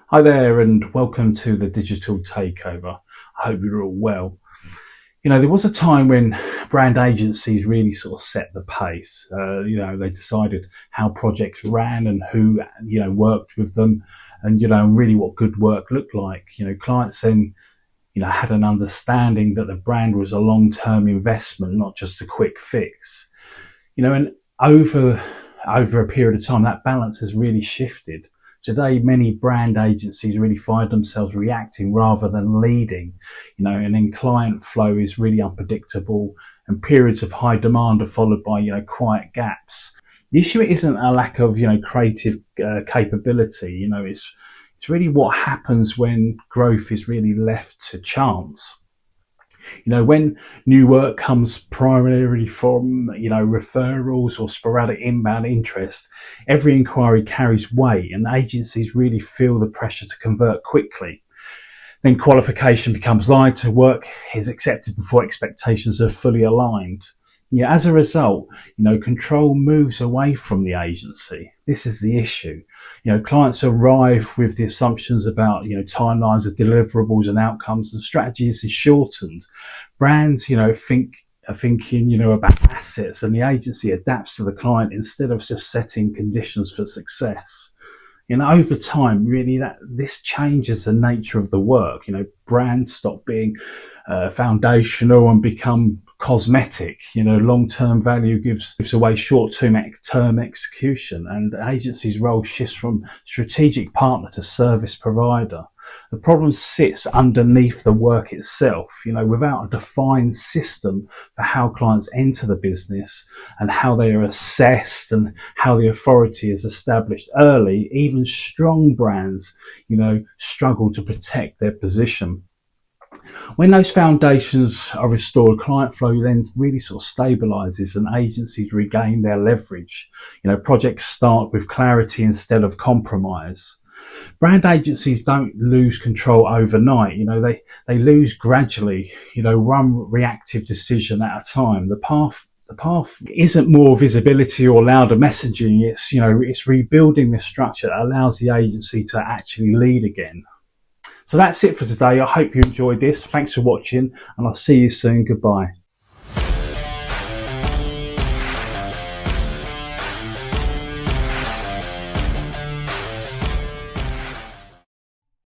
Hi there, and welcome to the Digital Takeover. I hope you're all well. There was a time when brand agencies really sort of set the pace. They decided how projects ran and who, worked with them, and, really what good work looked like. Clients then, had an understanding that the brand was a long-term investment, not just a quick fix. And over a period of time, that balance has really shifted. Today, many brand agencies really find themselves reacting rather than leading, and then client flow is really unpredictable, and periods of high demand are followed by, quiet gaps. The issue isn't a lack of, creative capability. It's really what happens when growth is really left to chance. When new work comes primarily from, referrals or sporadic inbound interest, every inquiry carries weight and agencies really feel the pressure to convert quickly. Then qualification becomes lighter, work is accepted before expectations are fully aligned. As a result, control moves away from the agency. This is the issue. Clients arrive with the assumptions about, timelines of deliverables and outcomes, and strategies is shortened. Brands, are thinking, about assets, and the agency adapts to the client instead of just setting conditions for success. Over time, really, this changes the nature of the work. Brands stop being foundational and become cosmetic. Long-term value gives away short-term execution, and agency's role shifts from strategic partner to service provider. The problem sits underneath the work itself. Without a defined system for how clients enter the business and how they are assessed and how the authority is established early, even strong brands, struggle to protect their position. When those foundations are restored, client flow then really sort of stabilizes and agencies regain their leverage. Projects start with clarity instead of compromise. Brand agencies don't lose control overnight. They lose gradually, one reactive decision at a time. The path isn't more visibility or louder messaging. It's rebuilding the structure that allows the agency to actually lead again. So that's it for today. I hope you enjoyed this. Thanks for watching, and I'll see you soon. Goodbye.